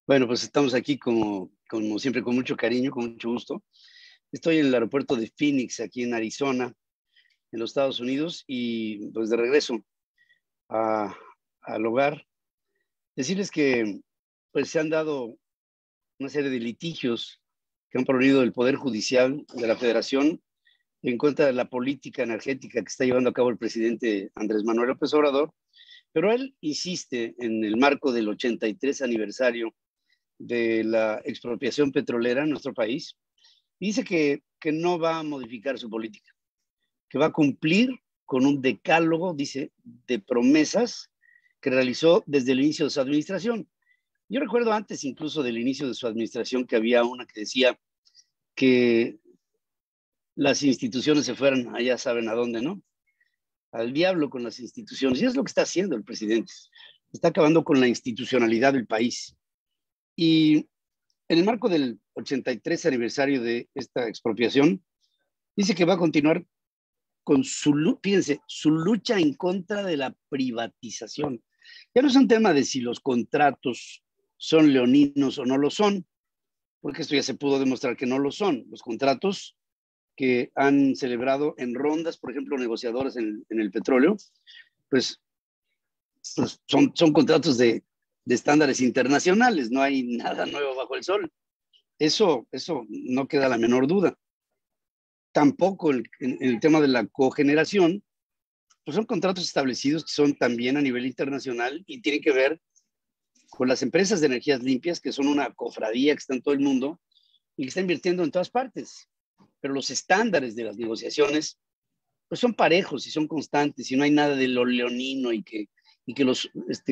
Bueno, pues estamos aquí como siempre con mucho cariño, con mucho gusto. Estoy en el aeropuerto de Phoenix, aquí en Arizona, en los Estados Unidos, y pues de regreso a- al hogar. Decirles que pues se han dado una serie de litigios que han promovido el Poder Judicial de la Federación en contra de la política energética que está llevando a cabo el presidente Andrés Manuel López Obrador, pero él insiste en el marco del 83 aniversario de la expropiación petrolera en nuestro país. Dice que no va a modificar su política, que va a cumplir con un decálogo, dice, de promesas que realizó desde el inicio de su administración. Yo recuerdo antes incluso del inicio de su administración que había una que decía que las instituciones se fueran allá saben a dónde, ¿no? Al diablo con las instituciones. Y es lo que está haciendo el presidente. Está acabando con la institucionalidad del país. Y en el marco del 83 aniversario de esta expropiación, dice que va a continuar con fíjense, su lucha en contra de la privatización. Ya no es un tema de si los contratos son leoninos o no lo son, porque esto ya se pudo demostrar que no lo son. Los contratos que han celebrado en rondas, por ejemplo, negociadoras en el petróleo, pues, pues son contratos de estándares internacionales, no hay nada nuevo bajo el sol. Eso no queda la menor duda. Tampoco en el tema de la cogeneración, pues son contratos establecidos que son también a nivel internacional y tienen que ver con las empresas de energías limpias, que son una cofradía que está en todo el mundo y que está invirtiendo en todas partes. Pero los estándares de las negociaciones, pues son parejos y son constantes y no hay nada de lo leonino y que los,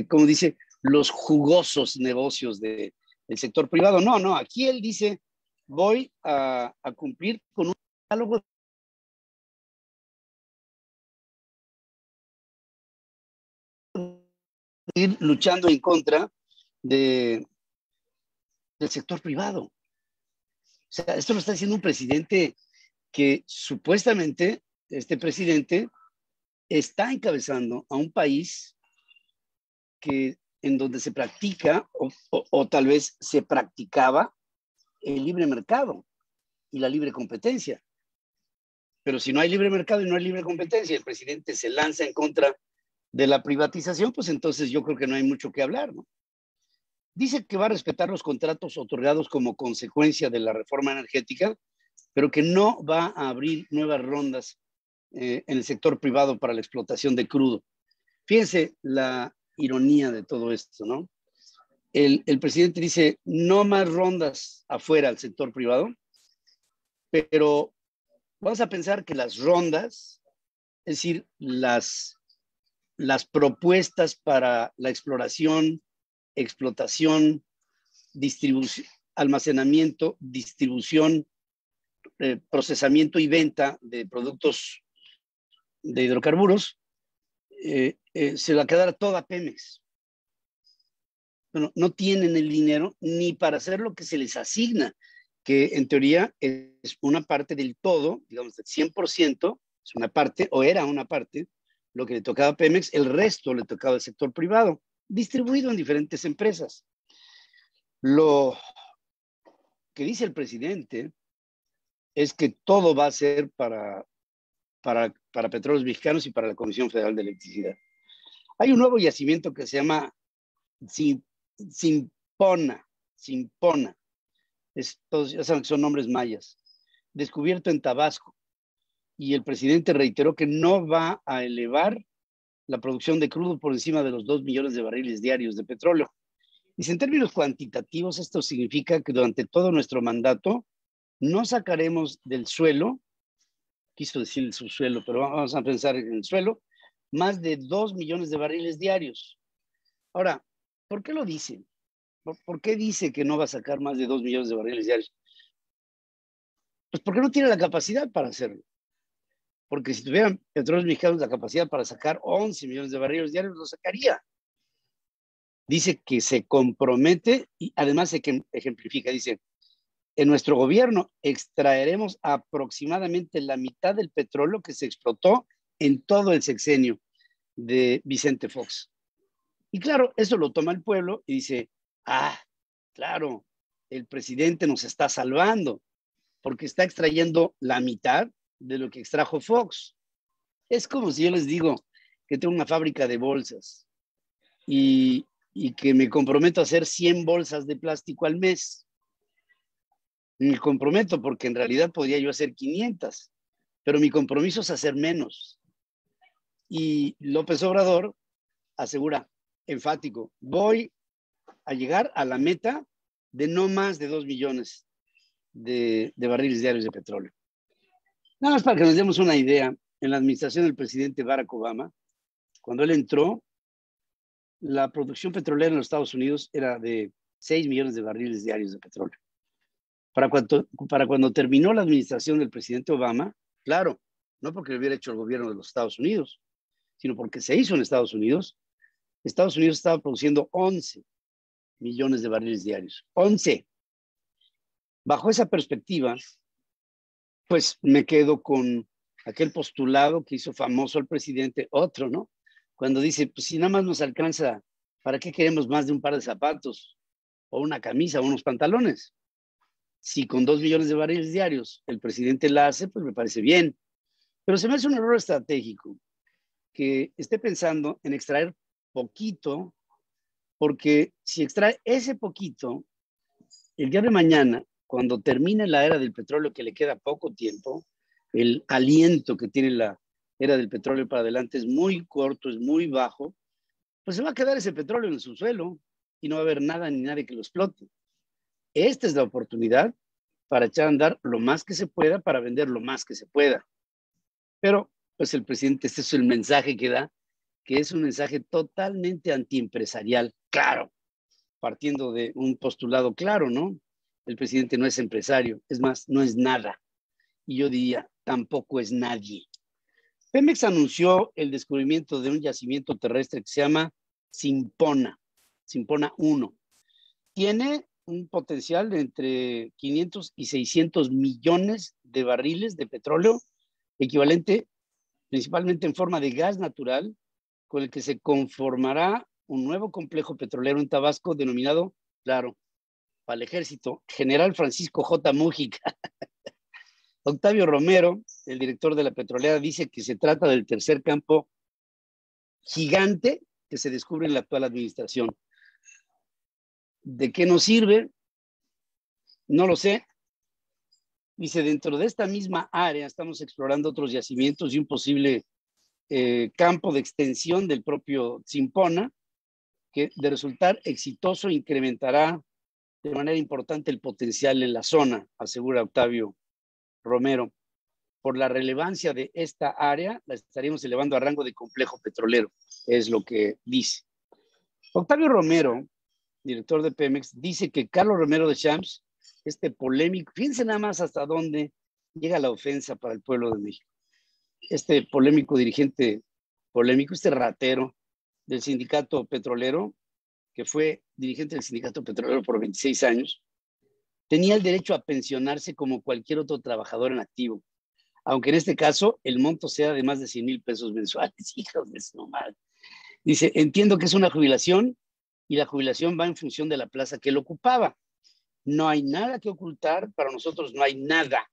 como dice, los jugosos negocios del sector privado. No, no, aquí él dice, voy a cumplir con un diálogo, ir luchando en contra de, del sector privado. O sea, esto lo está diciendo un presidente que supuestamente este presidente está encabezando a un país que en donde se practica o tal vez se practicaba el libre mercado y la libre competencia. Pero si no hay libre mercado y no hay libre competencia, el presidente se lanza en contra de la privatización, pues entonces yo creo que no hay mucho que hablar, ¿no? Dice que va a respetar los contratos otorgados como consecuencia de la reforma energética, pero que no va a abrir nuevas rondas en el sector privado para la explotación de crudo. Fíjense la ironía de todo esto, ¿no? El presidente dice no más rondas afuera al sector privado, pero vamos a pensar que las rondas, es decir, las propuestas para la exploración, explotación, distribución, almacenamiento, distribución, procesamiento y venta de productos de hidrocarburos, se va a quedar toda Pemex. Bueno, no tienen el dinero ni para hacer lo que se les asigna, que en teoría es una parte del todo, digamos del 100%, es una parte o era una parte, lo que le tocaba a Pemex, el resto le tocaba al sector privado, distribuido en diferentes empresas. Lo que dice el presidente es que todo va a ser para Petróleos Mexicanos y para la Comisión Federal de Electricidad. Hay un nuevo yacimiento que se llama Simpona, Simpona. Todos ya saben que son nombres mayas. Descubierto en Tabasco. Y el presidente reiteró que no va a elevar la producción de crudo por encima de los 2 millones de barriles diarios de petróleo. Dice, en términos cuantitativos, esto significa que durante todo nuestro mandato no sacaremos del suelo, quiso decir el subsuelo, pero vamos a pensar en el suelo, más de 2 millones de barriles diarios. Ahora, ¿por qué lo dice? ¿Por qué dice que no va a sacar más de 2 millones de barriles diarios? Pues porque no tiene la capacidad para hacerlo. Porque si tuvieran Petróleos Mexicanos la capacidad para sacar 11 millones de barriles diarios, lo sacaría. Dice que se compromete y además se ejemplifica, dice, en nuestro gobierno extraeremos aproximadamente la mitad del petróleo que se explotó en todo el sexenio de Vicente Fox. Y claro, eso lo toma el pueblo y dice, ah, Claro, el presidente nos está salvando porque está extrayendo la mitad de lo que extrajo Fox. Es como si yo les digo que tengo una fábrica de bolsas y que me comprometo a hacer 100 bolsas de plástico al mes. Me comprometo porque en realidad podría yo hacer 500, pero mi compromiso es hacer menos. Y López Obrador asegura, enfático, voy a llegar a la meta de no más de 2 millones de barriles diarios de petróleo. Nada más para que nos demos una idea, en la administración del presidente Barack Obama, cuando él entró, la producción petrolera en los Estados Unidos era de 6 millones de barriles diarios de petróleo. Para cuando terminó la administración del presidente Obama, claro, no porque lo hubiera hecho el gobierno de los Estados Unidos, sino porque se hizo en Estados Unidos estaba produciendo 11 millones de barriles diarios. 11. Bajo esa perspectiva, pues me quedo con aquel postulado que hizo famoso al presidente, otro, ¿no? Cuando dice, pues si nada más nos alcanza, ¿para qué queremos más de un par de zapatos? O una camisa, o unos pantalones. Si con 2 millones de barriles diarios el presidente la hace, pues me parece bien. Pero se me hace un error estratégico que esté pensando en extraer poquito, porque si extrae ese poquito, el día de mañana, cuando termine la era del petróleo, que le queda poco tiempo, el aliento que tiene la era del petróleo para adelante es muy corto, es muy bajo, pues se va a quedar ese petróleo en el subsuelo y no va a haber nada ni nadie que lo explote. Esta es la oportunidad para echar a andar lo más que se pueda, para vender lo más que se pueda. Pero, pues el presidente, este es el mensaje que da, que es un mensaje totalmente antiempresarial, claro, partiendo de un postulado claro, ¿no? El presidente no es empresario, es más, no es nada. Y yo diría, tampoco es nadie. Pemex anunció el descubrimiento de un yacimiento terrestre que se llama Simpona 1. Tiene un potencial de entre 500 y 600 millones de barriles de petróleo, equivalente principalmente en forma de gas natural, con el que se conformará un nuevo complejo petrolero en Tabasco denominado, claro, para el ejército, General Francisco J. Mújica. Octavio Romero, el director de la petrolera, dice que se trata del tercer campo gigante que se descubre en la actual administración. ¿De qué nos sirve? No lo sé. Dice, dentro de esta misma área estamos explorando otros yacimientos y un posible campo de extensión del propio Simpona, que de resultar exitoso incrementará de manera importante el potencial en la zona, asegura Octavio Romero. Por la relevancia de esta área, la estaríamos elevando a rango de complejo petrolero, es lo que dice. Octavio Romero, director de Pemex, dice que Carlos Romero de Champs, este polémico, fíjense nada más hasta dónde llega la ofensa para el pueblo de México. Este polémico dirigente, este ratero del sindicato petrolero, que fue dirigente del sindicato petrolero por 26 años, tenía el derecho a pensionarse como cualquier otro trabajador en activo, aunque en este caso el monto sea de más de 100,000 pesos mensuales. Hijos de su madre. Dice, entiendo que es una jubilación y la jubilación va en función de la plaza que él ocupaba. No hay nada que ocultar, para nosotros no hay nada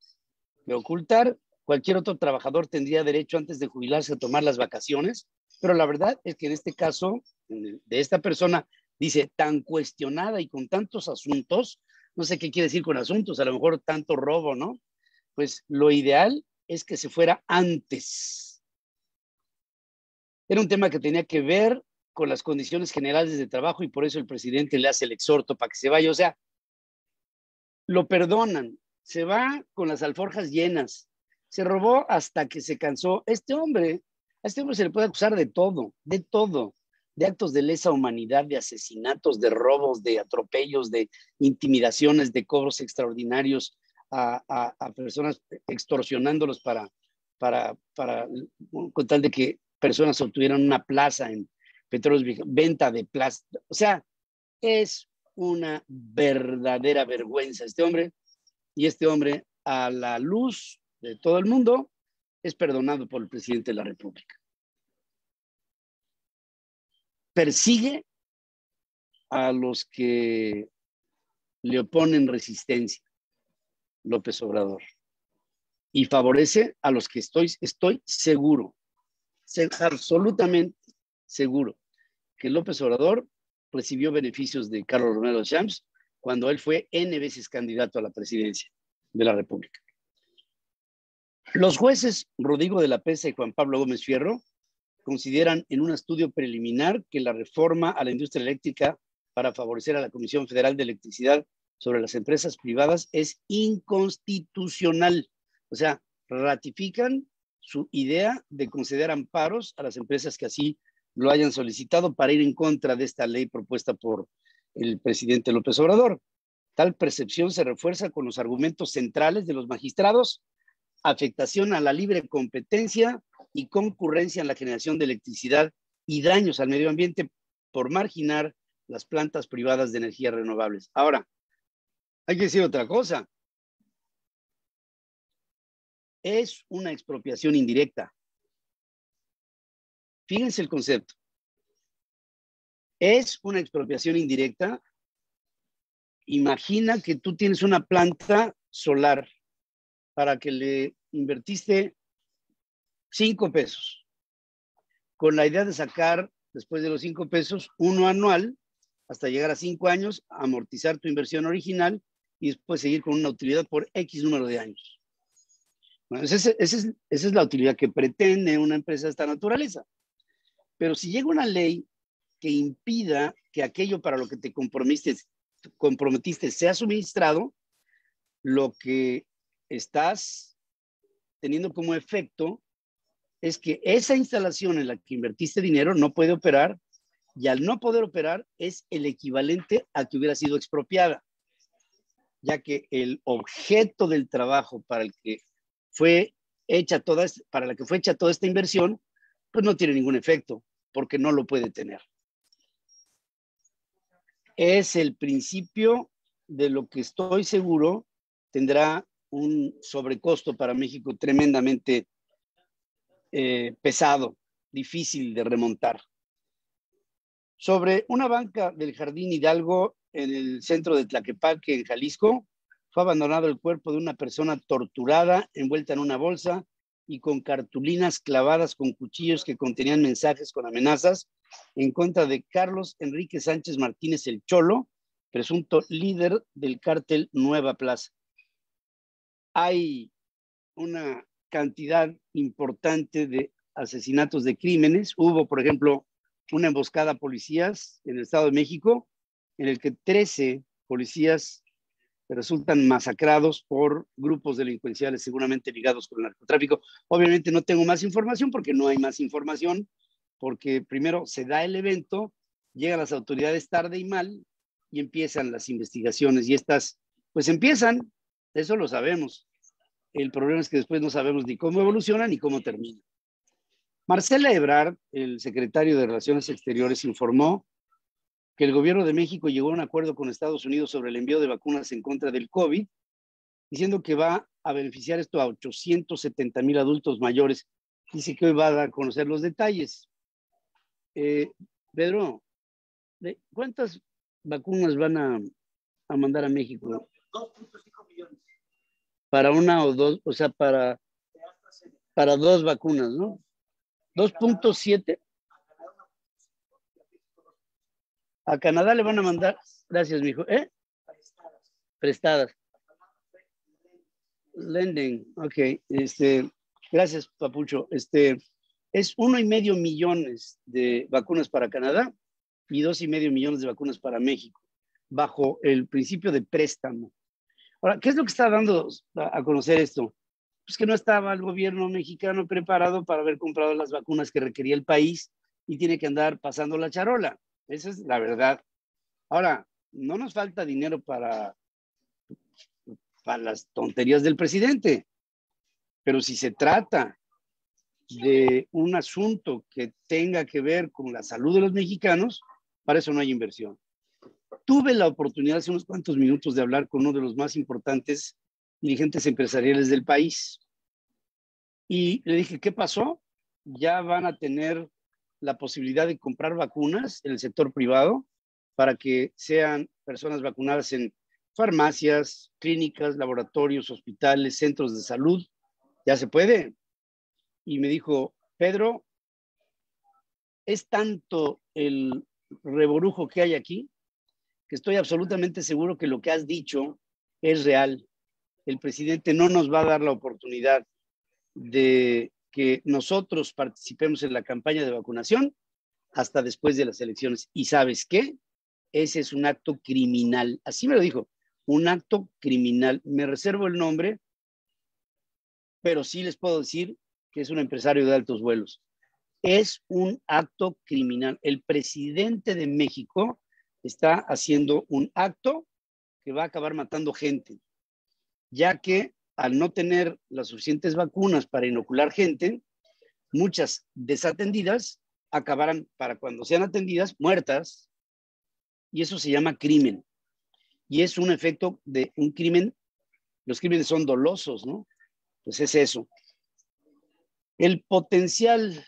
que ocultar. Cualquier otro trabajador tendría derecho antes de jubilarse a tomar las vacaciones, pero la verdad es que en este caso de esta persona, dice, tan cuestionada y con tantos asuntos, no sé qué quiere decir con asuntos, a lo mejor tanto robo, ¿no? Pues lo ideal es que se fuera antes. Era un tema que tenía que ver con las condiciones generales de trabajo y por eso el presidente le hace el exhorto para que se vaya. O sea, lo perdonan, se va con las alforjas llenas, se robó hasta que se cansó. A este hombre se le puede acusar de todo, de actos de lesa humanidad, de asesinatos, de robos, de atropellos, de intimidaciones, de cobros extraordinarios a personas, extorsionándolos con tal de que personas obtuvieran una plaza en Petróleos, venta de plaza. O sea, es una verdadera vergüenza este hombre, y este hombre, a la luz de todo el mundo, es perdonado por el presidente de la República. Persigue a los que le oponen resistencia, López Obrador, y favorece a los que estoy seguro, absolutamente seguro, que López Obrador recibió beneficios de Carlos Romero Champs cuando él fue N veces candidato a la presidencia de la República. Los jueces Rodrigo de la Pesa y Juan Pablo Gómez Fierro consideran en un estudio preliminar que la reforma a la industria eléctrica para favorecer a la Comisión Federal de Electricidad sobre las empresas privadas es inconstitucional. O sea, ratifican su idea de conceder amparos a las empresas que así lo hayan solicitado para ir en contra de esta ley propuesta por el presidente López Obrador. Tal percepción se refuerza con los argumentos centrales de los magistrados: afectación a la libre competencia y concurrencia en la generación de electricidad y daños al medio ambiente por marginar las plantas privadas de energías renovables. Ahora, hay que decir otra cosa. Es una expropiación indirecta. Fíjense el concepto. Es una expropiación indirecta. Imagina que tú tienes una planta solar para que le invertiste 5 pesos, con la idea de sacar después de los 5 pesos uno anual hasta llegar a 5 años, amortizar tu inversión original y después seguir con una utilidad por X número de años. Bueno, esa es la utilidad que pretende una empresa de esta naturaleza. Pero si llega una ley que impida que aquello para lo que te comprometiste sea suministrado, lo que estás teniendo como efecto es que esa instalación en la que invertiste dinero no puede operar, y al no poder operar es el equivalente a que hubiera sido expropiada, ya que el objeto del trabajo para la que fue hecha toda esta inversión, pues no tiene ningún efecto, porque no lo puede tener. Es el principio de lo que estoy seguro tendrá un sobrecosto para México tremendamente pesado, difícil de remontar. Sobre una banca del Jardín Hidalgo en el centro de Tlaquepaque, en Jalisco, fue abandonado el cuerpo de una persona torturada, envuelta en una bolsa y con cartulinas clavadas con cuchillos que contenían mensajes con amenazas en contra de Carlos Enrique Sánchez Martínez el Cholo, presunto líder del cártel Nueva Plaza. Hay una cantidad importante de asesinatos, de crímenes. Hubo, por ejemplo, una emboscada a policías en el Estado de México, en el que 13 policías resultan masacrados por grupos delincuenciales seguramente ligados con el narcotráfico. Obviamente no tengo más información porque no hay más información, porque primero se da el evento, llegan las autoridades tarde y mal y empiezan las investigaciones, y estas pues empiezan, eso lo sabemos. El problema es que después no sabemos ni cómo evolucionan ni cómo terminan. Marcela Ebrard, el secretario de Relaciones Exteriores, informó que el gobierno de México llegó a un acuerdo con Estados Unidos sobre el envío de vacunas en contra del COVID, diciendo que va a beneficiar esto a 870,000 adultos mayores. Dice que hoy va a dar a conocer los detalles. Pedro, ¿cuántas vacunas van a mandar a México? 2.5 millones. Para una o dos, o sea, para 2 vacunas, ¿no? 2.7. A Canadá le van a mandar, gracias, mijo, prestadas. Lending, ok, gracias, Papucho. Es 1,5 millones de vacunas para Canadá y 2,5 millones de vacunas para México, bajo el principio de préstamo. Ahora, ¿qué es lo que está dando a conocer esto? Pues que no estaba el gobierno mexicano preparado para haber comprado las vacunas que requería el país y tiene que andar pasando la charola. Esa es la verdad. Ahora, no nos falta dinero para las tonterías del presidente, pero si se trata de un asunto que tenga que ver con la salud de los mexicanos, para eso no hay inversión. Tuve la oportunidad hace unos cuantos minutos de hablar con uno de los más importantes dirigentes empresariales del país y le dije, ¿qué pasó? Ya van a tener la posibilidad de comprar vacunas en el sector privado para que sean personas vacunadas en farmacias, clínicas, laboratorios, hospitales, centros de salud. Ya se puede. Y me dijo, Pedro, es tanto el revorujo que hay aquí que estoy absolutamente seguro que lo que has dicho es real. El presidente no nos va a dar la oportunidad de que nosotros participemos en la campaña de vacunación hasta después de las elecciones. ¿Y sabes qué? Ese es un acto criminal. Así me lo dijo, un acto criminal. Me reservo el nombre, pero sí les puedo decir que es un empresario de altos vuelos. Es un acto criminal. El presidente de México está haciendo un acto que va a acabar matando gente, ya que al no tener las suficientes vacunas para inocular gente, muchas desatendidas acabarán, para cuando sean atendidas, muertas, y eso se llama crimen. Y es un efecto de un crimen. Los crímenes son dolosos, ¿no? Pues es eso. El potencial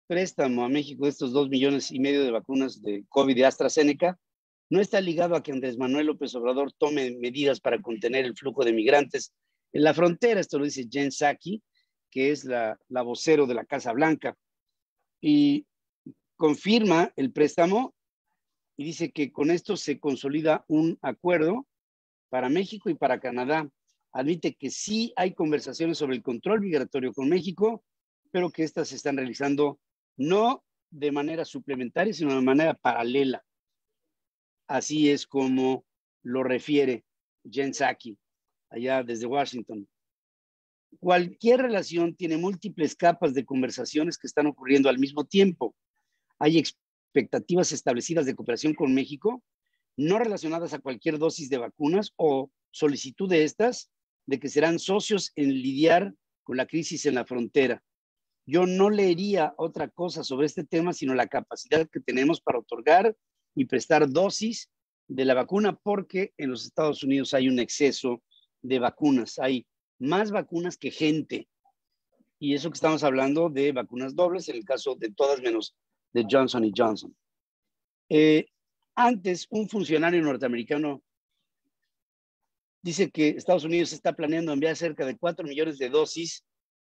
préstamo a México de estos 2,5 millones de vacunas de COVID de AstraZeneca no está ligado a que Andrés Manuel López Obrador tome medidas para contener el flujo de migrantes en la frontera. Esto lo dice Jen Psaki, que es la vocero de la Casa Blanca, y confirma el préstamo y dice que con esto se consolida un acuerdo para México y para Canadá. Admite que sí hay conversaciones sobre el control migratorio con México, pero que estas se están realizando no de manera suplementaria, sino de manera paralela. Así es como lo refiere Jen Psaki, allá desde Washington. Cualquier relación tiene múltiples capas de conversaciones que están ocurriendo al mismo tiempo. Hay expectativas establecidas de cooperación con México, no relacionadas a cualquier dosis de vacunas o solicitud de estas, de que serán socios en lidiar con la crisis en la frontera. Yo no leería otra cosa sobre este tema, sino la capacidad que tenemos para otorgar y prestar dosis de la vacuna, porque en los Estados Unidos hay un exceso de vacunas. Hay más vacunas que gente. Y eso que estamos hablando de vacunas dobles, en el caso de todas menos de Johnson & Johnson. Antes, un funcionario norteamericano dice que Estados Unidos está planeando enviar cerca de 4 millones de dosis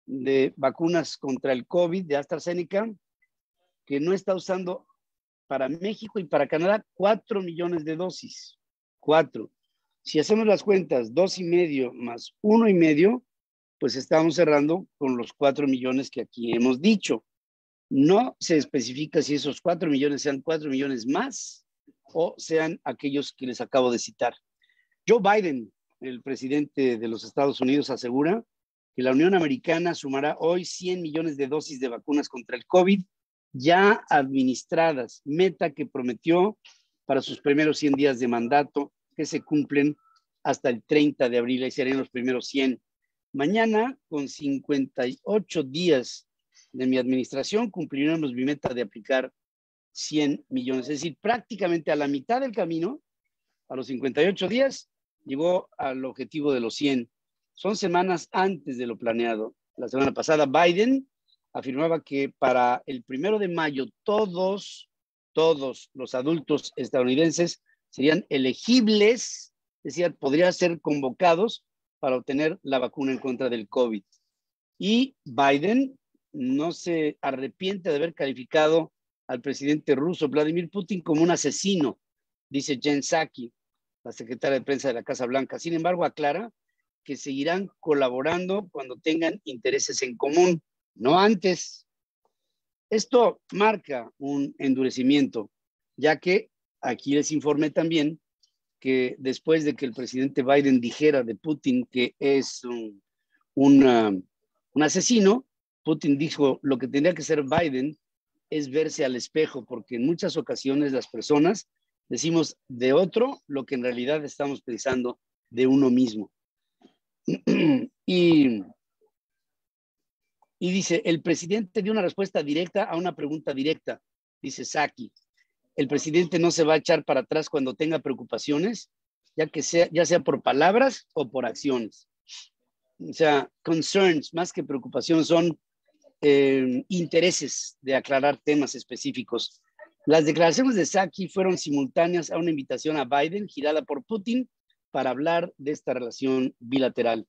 de vacunas contra el COVID de AstraZeneca, que no está usando para México y para Canadá 4 millones de dosis. 4. Si hacemos las cuentas, 2,5 más 1,5, pues estamos cerrando con los 4 millones que aquí hemos dicho. No se especifica si esos 4 millones sean 4 millones más o sean aquellos que les acabo de citar. Joe Biden, el presidente de los Estados Unidos, asegura que la Unión Americana sumará hoy 100 millones de dosis de vacunas contra el COVID ya administradas, meta que prometió para sus primeros 100 días de mandato, que se cumplen hasta el 30 de abril, ahí serían los primeros 100. Mañana, con 58 días de mi administración, cumpliremos mi meta de aplicar 100 millones, es decir, prácticamente a la mitad del camino, a los 58 días, llegó al objetivo de los 100. Son semanas antes de lo planeado. La semana pasada, Biden afirmaba que para el 1 de mayo todos los adultos estadounidenses serían elegibles, es decir, podrían ser convocados para obtener la vacuna en contra del COVID. Y Biden no se arrepiente de haber calificado al presidente ruso Vladimir Putin como un asesino, dice Jen Psaki, la secretaria de prensa de la Casa Blanca. Sin embargo, aclara que seguirán colaborando cuando tengan intereses en común, no antes. Esto marca un endurecimiento, ya que aquí les informé también que después de que el presidente Biden dijera de Putin que es un asesino, Putin dijo lo que tendría que hacer Biden es verse al espejo, porque en muchas ocasiones las personas decimos de otro lo que en realidad estamos pensando de uno mismo. Y dice, el presidente dio una respuesta directa a una pregunta directa, dice Psaki. El presidente no se va a echar para atrás cuando tenga preocupaciones, ya sea por palabras o por acciones. O sea, concerns, más que preocupaciones, son intereses de aclarar temas específicos. Las declaraciones de Psaki fueron simultáneas a una invitación a Biden girada por Putin para hablar de esta relación bilateral.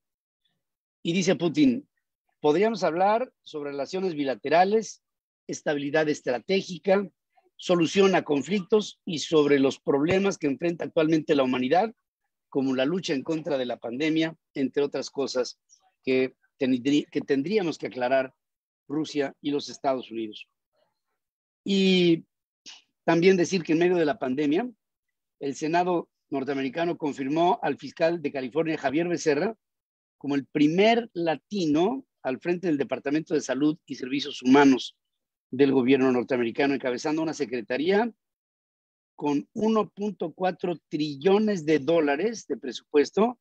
Y dice Putin, podríamos hablar sobre relaciones bilaterales, estabilidad estratégica, solución a conflictos y sobre los problemas que enfrenta actualmente la humanidad, como la lucha en contra de la pandemia, entre otras cosas que tendríamos que aclarar Rusia y los Estados Unidos. Y también decir que en medio de la pandemia, el Senado norteamericano confirmó al fiscal de California, Javier Becerra, como el primer latino al frente del Departamento de Salud y Servicios Humanos del gobierno norteamericano, encabezando una secretaría con 1.4 trillones de dólares de presupuesto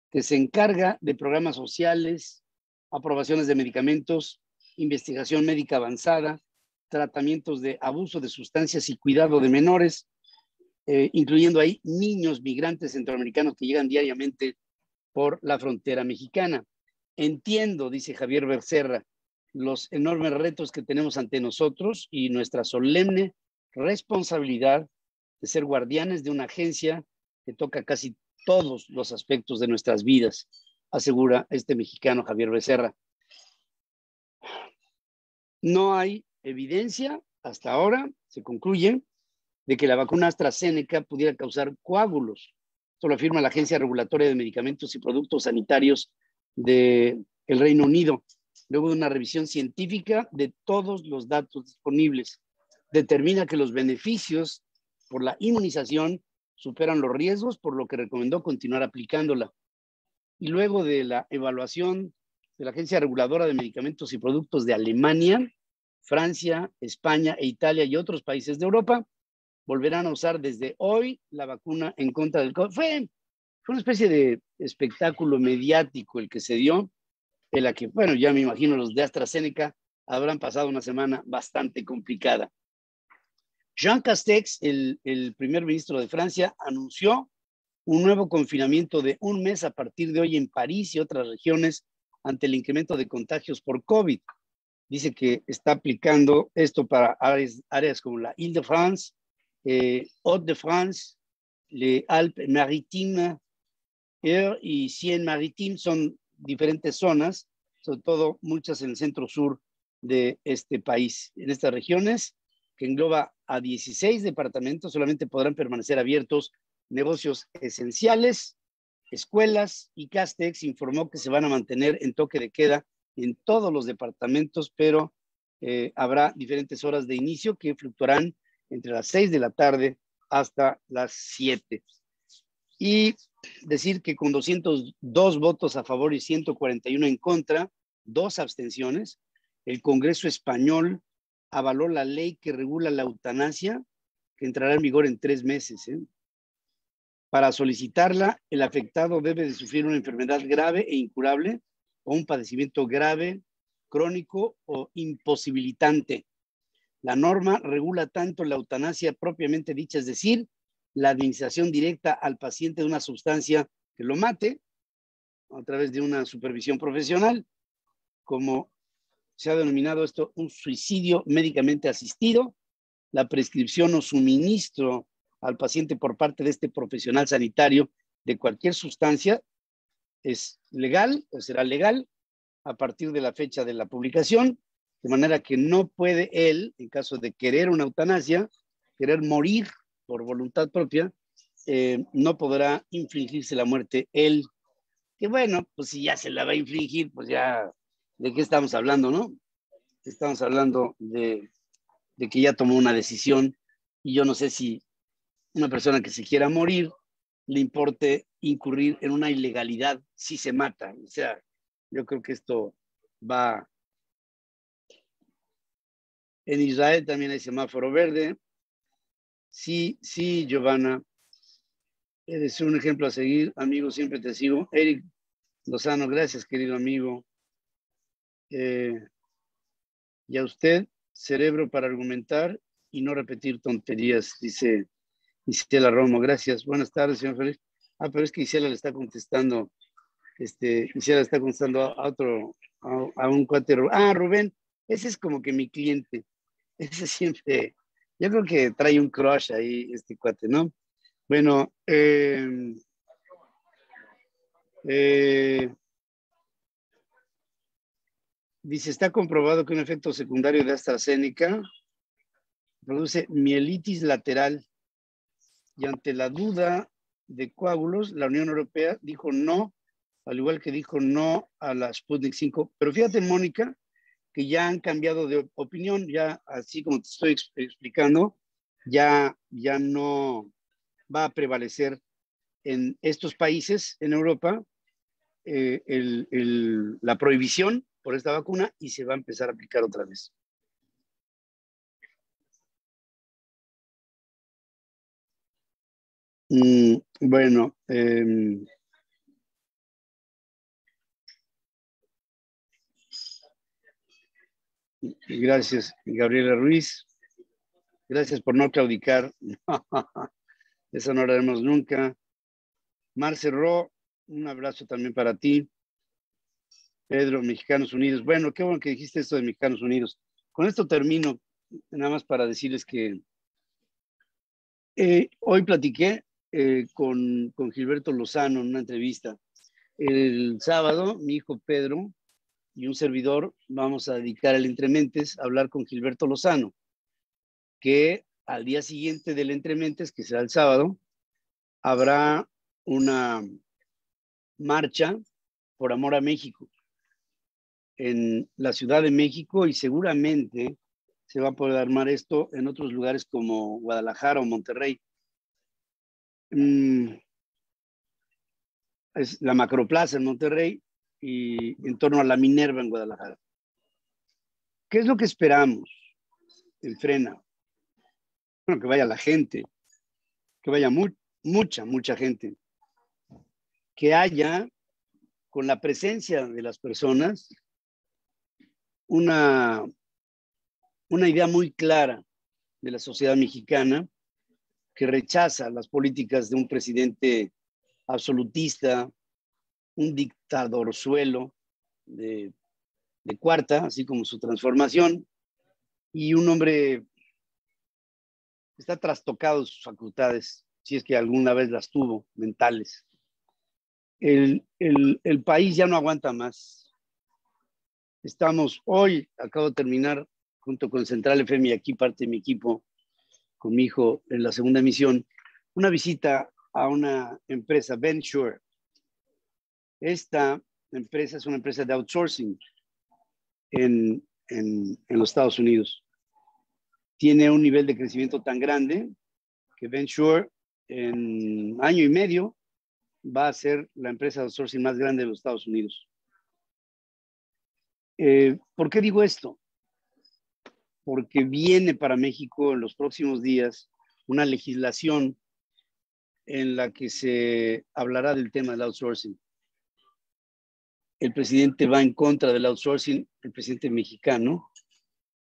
que se encarga de programas sociales, aprobaciones de medicamentos, investigación médica avanzada, tratamientos de abuso de sustancias y cuidado de menores, incluyendo ahí niños migrantes centroamericanos que llegan diariamente por la frontera mexicana. Entiendo, dice Javier Becerra, los enormes retos que tenemos ante nosotros y nuestra solemne responsabilidad de ser guardianes de una agencia que toca casi todos los aspectos de nuestras vidas, asegura este mexicano Javier Becerra. No hay evidencia hasta ahora, se concluye, de que la vacuna AstraZeneca pudiera causar coágulos. Esto lo afirma la Agencia Regulatoria de Medicamentos y Productos Sanitarios del Reino Unido, luego de una revisión científica de todos los datos disponibles. Determina que los beneficios por la inmunización superan los riesgos, por lo que recomendó continuar aplicándola. Y luego de la evaluación de la Agencia Reguladora de Medicamentos y Productos de Alemania, Francia, España e Italia y otros países de Europa, volverán a usar desde hoy la vacuna en contra del COVID. Fue una especie de espectáculo mediático el que se dio, en la que, bueno, ya me imagino los de AstraZeneca habrán pasado una semana bastante complicada. Jean Castex, el primer ministro de Francia, anunció un nuevo confinamiento de un mes a partir de hoy en París y otras regiones ante el incremento de contagios por COVID. Dice que está aplicando esto para áreas como la Île-de-France, Hauts-de-France, les Alpes-Maritimes y Seine-Maritime, son diferentes zonas, sobre todo muchas en el centro-sur de este país. En estas regiones, que engloba a 16 departamentos, solamente podrán permanecer abiertos negocios esenciales, escuelas, y Castex informó que se van a mantener en toque de queda en todos los departamentos, pero habrá diferentes horas de inicio que fluctuarán entre las 6 de la tarde hasta las 7. Y decir que con 202 votos a favor y 141 en contra, 2 abstenciones, el Congreso español avaló la ley que regula la eutanasia, que entrará en vigor en 3 meses. Para solicitarla, el afectado debe de sufrir una enfermedad grave e incurable o un padecimiento grave, crónico o imposibilitante. La norma regula tanto la eutanasia propiamente dicha, es decir, la administración directa al paciente de una sustancia que lo mate a través de una supervisión profesional, como se ha denominado esto un suicidio médicamente asistido, la prescripción o suministro al paciente por parte de este profesional sanitario de cualquier sustancia es legal o será legal a partir de la fecha de la publicación, de manera que no puede él, en caso de querer una eutanasia, querer morir por voluntad propia, no podrá infligirse la muerte él. Que bueno, pues si ya se la va a infligir, pues ya, ¿de qué estamos hablando, no? Estamos hablando de que ya tomó una decisión, y yo no sé si una persona que se quiera morir le importe incurrir en una ilegalidad si se mata. O sea, yo creo que esto va. En Israel también hay semáforo verde. Sí, sí, Giovanna, eres un ejemplo a seguir, amigo, siempre te sigo. Eric Lozano, gracias, querido amigo. Y a usted, cerebro para argumentar y no repetir tonterías, dice Isela Romo. Gracias, buenas tardes, señor Félix. Pero es que Isela le está contestando, Isela está contestando a otro, a un cuate. Rubén, ese es como que mi cliente. Ese siempre, yo creo que trae un crush ahí, este cuate, ¿no? Bueno, Dice, está comprobado que un efecto secundario de AstraZeneca produce mielitis lateral y ante la duda de coágulos, la Unión Europea dijo no, al igual que dijo no a la Sputnik 5. Pero fíjate, Mónica, que ya han cambiado de opinión, ya así como te estoy explicando, ya no va a prevalecer en estos países, en Europa, la prohibición por esta vacuna y se va a empezar a aplicar otra vez. Bueno, gracias, Gabriela Ruiz. Gracias por no claudicar. Eso no lo haremos nunca. Marce Ro, un abrazo también para ti. Pedro, Mexicanos Unidos. Bueno, qué bueno que dijiste esto de Mexicanos Unidos. Con esto termino, nada más para decirles que hoy platiqué con Gilberto Lozano en una entrevista. El sábado, mi hijo Pedro y un servidor vamos a dedicar el Entrementes a hablar con Gilberto Lozano, que al día siguiente del Entrementes, que será el sábado, habrá una marcha por amor a México en la Ciudad de México y seguramente se va a poder armar esto en otros lugares como Guadalajara o Monterrey. Es la Macroplaza en Monterrey y en torno a la Minerva en Guadalajara. ¿Qué es lo que esperamos en Frena? Bueno, que vaya la gente, que vaya mucha gente, que haya con la presencia de las personas una idea muy clara de la sociedad mexicana que rechaza las políticas de un presidente absolutista, un dictadorzuelo de cuarta, así como su transformación, y un hombre que está trastocado de sus facultades, si es que alguna vez las tuvo, mentales. El país ya no aguanta más. Estamos hoy, acabo de terminar, junto con Central FM y aquí parte de mi equipo, con mi hijo en la segunda emisión, una visita a una empresa, Venture. Esta empresa es una empresa de outsourcing en los Estados Unidos. Tiene un nivel de crecimiento tan grande que Venture en año y medio va a ser la empresa de outsourcing más grande de los Estados Unidos. ¿Por qué digo esto? Porque viene para México en los próximos días una legislación en la que se hablará del tema del outsourcing. El presidente va en contra del outsourcing, el presidente mexicano,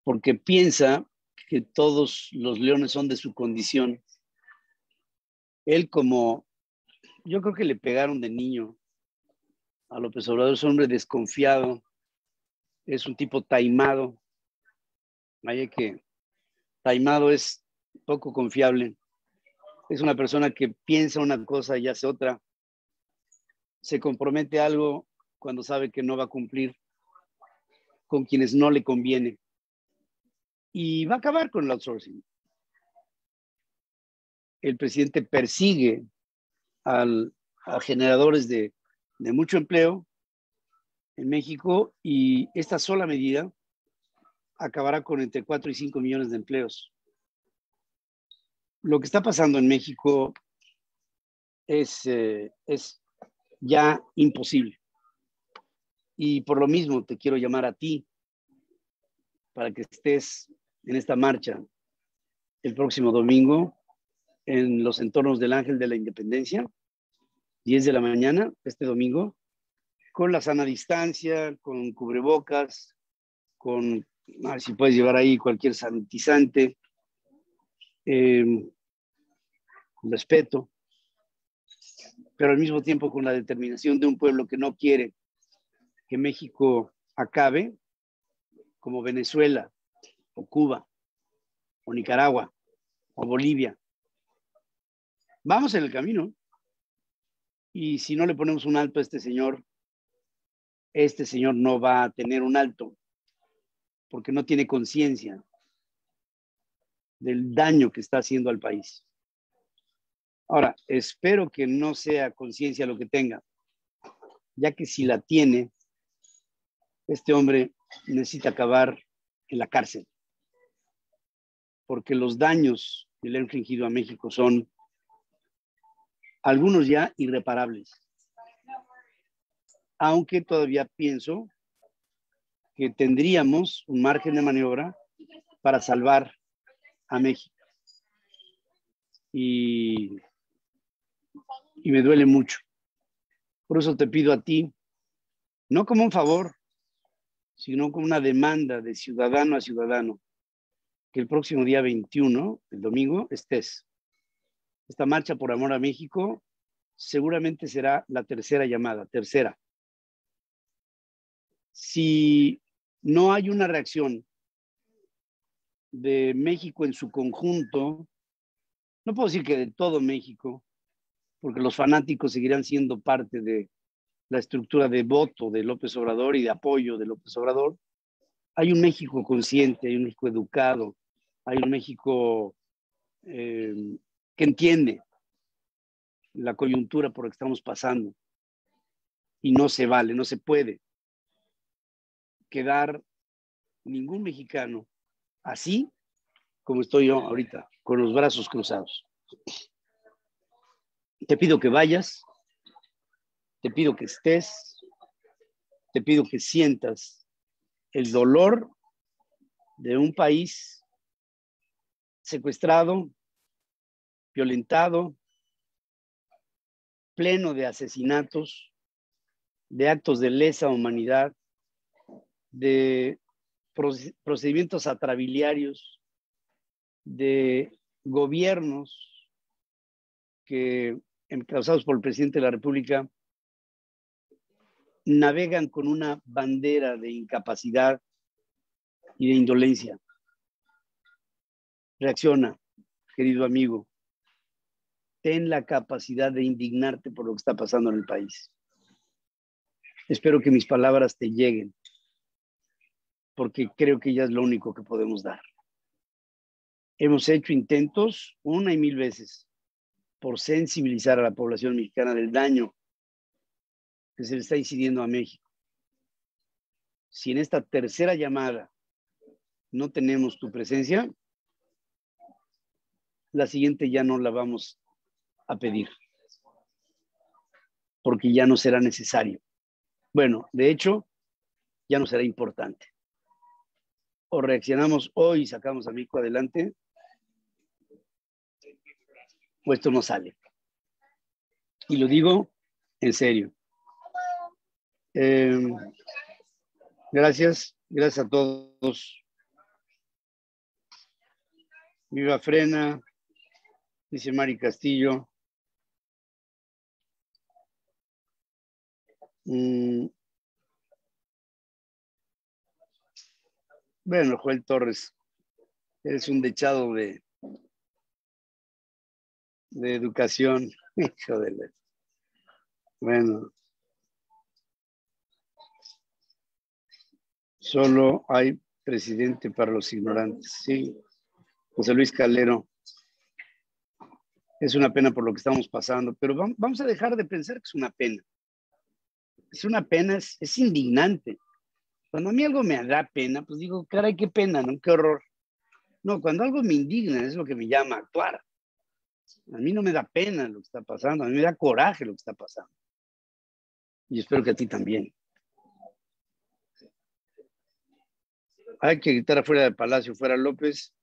porque piensa que todos los leones son de su condición. Él yo creo que le pegaron de niño a López Obrador, es un hombre desconfiado, es un tipo taimado. Vaya que taimado es poco confiable. Es una persona que piensa una cosa y hace otra. Se compromete a algo cuando sabe que no va a cumplir con quienes no le conviene. Y va a acabar con el outsourcing. El presidente persigue a generadores de mucho empleo en México y esta sola medida acabará con entre 4 y 5 millones de empleos. Lo que está pasando en México es ya imposible. Y por lo mismo te quiero llamar a ti para que estés en esta marcha el próximo domingo en los entornos del Ángel de la Independencia, 10 de la mañana, este domingo, con la sana distancia, con cubrebocas, con, si puedes llevar ahí cualquier sanitizante, con respeto, pero al mismo tiempo con la determinación de un pueblo que no quiere que México acabe como Venezuela o Cuba o Nicaragua o Bolivia. Vamos en el camino. Y si no le ponemos un alto a este señor no va a tener un alto, porque no tiene conciencia del daño que está haciendo al país. Ahora, espero que no sea conciencia lo que tenga, ya que si la tiene, este hombre necesita acabar en la cárcel, porque los daños que le ha infligido a México son algunos ya irreparables. Aunque todavía pienso que tendríamos un margen de maniobra para salvar a México. Y me duele mucho. Por eso te pido a ti, no como un favor, sino como una demanda de ciudadano a ciudadano, que el próximo día 21, el domingo, estés. Esta marcha por amor a México seguramente será la tercera llamada, tercera. Si no hay una reacción de México en su conjunto, no puedo decir que de todo México, porque los fanáticos seguirán siendo parte de la estructura de voto de López Obrador y de apoyo de López Obrador. Hay un México consciente, hay un México educado, hay un México que entiende la coyuntura por la que estamos pasando. Y no se vale, no se puede quedar ningún mexicano así como estoy yo ahorita, con los brazos cruzados. Te pido que vayas, te pido que estés, te pido que sientas el dolor de un país secuestrado, violentado, pleno de asesinatos, de actos de lesa humanidad, de procedimientos atrabiliarios, de gobiernos que, encabezados por el presidente de la República, navegan con una bandera de incapacidad y de indolencia. Reacciona, querido amigo. Ten la capacidad de indignarte por lo que está pasando en el país. Espero que mis palabras te lleguen, porque creo que ya es lo único que podemos dar. Hemos hecho intentos una y mil veces por sensibilizar a la población mexicana del daño que se le está incidiendo a México. Si en esta tercera llamada no tenemos tu presencia, la siguiente ya no la vamos a pedir, porque ya no será necesario. Bueno, de hecho, ya no será importante. O reaccionamos hoy y sacamos a México adelante, o esto no sale. Y lo digo en serio. Gracias a todos. Viva Frena, dice Mari Castillo. Bueno, Joel Torres, eres un dechado de educación. Hijo de la... Bueno. Solo hay presidente para los ignorantes. Sí, José Luis Calero. Es una pena por lo que estamos pasando, pero vamos a dejar de pensar que es una pena. Es una pena, es indignante. Cuando a mí algo me da pena, pues digo, caray, qué pena, ¿no? Qué horror. No, cuando algo me indigna es lo que me llama a actuar. A mí no me da pena lo que está pasando, a mí me da coraje lo que está pasando. Y espero que a ti también. Hay que gritar afuera del Palacio, fuera López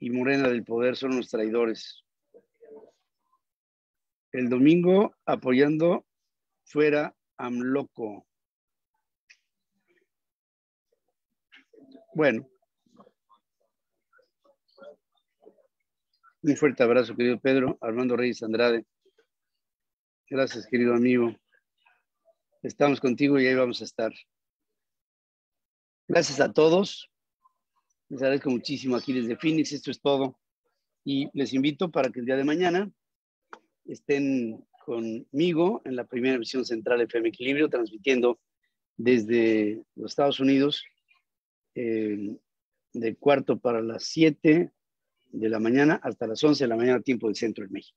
y Morena del poder, son los traidores. El domingo apoyando fuera AMLOCO. Bueno. Un fuerte abrazo, querido Pedro. Armando Reyes Andrade. Gracias, querido amigo. Estamos contigo y ahí vamos a estar. Gracias a todos. Les agradezco muchísimo aquí desde Phoenix. Esto es todo. Y les invito para que el día de mañana estén conmigo en la primera emisión central FM Equilibrio, transmitiendo desde los Estados Unidos de cuarto para las 7 de la mañana hasta las 11 de la mañana, tiempo del centro de México.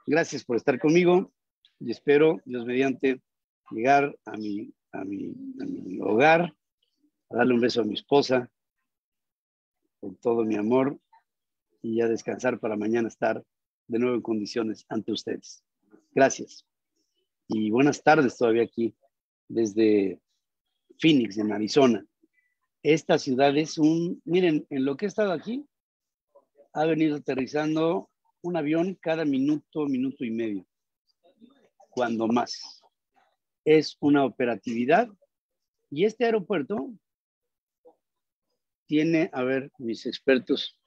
Gracias por estar conmigo y espero, Dios mediante, llegar a mi hogar, a darle un beso a mi esposa con todo mi amor y a descansar para mañana estar de nuevo en condiciones ante ustedes. Gracias. Y buenas tardes todavía aquí desde Phoenix, en Arizona. Esta ciudad es miren, en lo que he estado aquí, ha venido aterrizando un avión cada minuto, minuto y medio, cuando más. Es una operatividad y este aeropuerto tiene, a ver, mis expertos.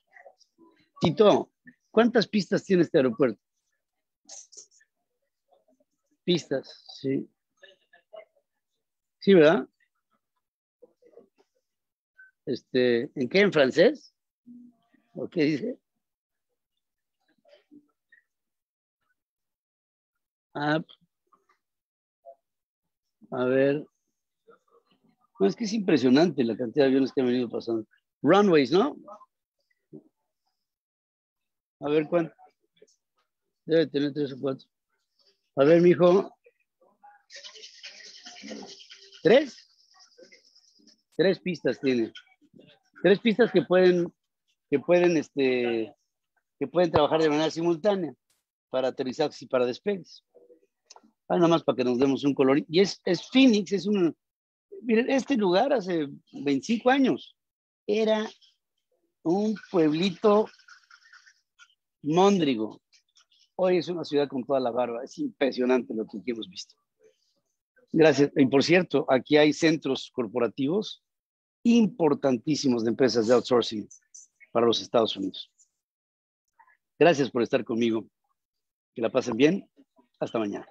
Tito, ¿cuántas pistas tiene este aeropuerto? Pistas, sí. Sí, ¿verdad? ¿En qué? ¿En francés? ¿O qué dice? Ah, a ver. No, es que es impresionante la cantidad de aviones que han venido pasando. Runways, ¿no? A ver cuánto. Debe tener 3 o 4. A ver, mijo. 3. 3 pistas tiene. 3 pistas que pueden trabajar de manera simultánea para aterrizajes y para despegues. Nada más para que nos demos un color. Y es Phoenix, miren, este lugar hace 25 años era un pueblito móndrigo. Hoy es una ciudad con toda la barba. Es impresionante lo que aquí hemos visto. Gracias. Y por cierto, aquí hay centros corporativos importantísimos de empresas de outsourcing para los Estados Unidos. Gracias por estar conmigo. Que la pasen bien. Hasta mañana.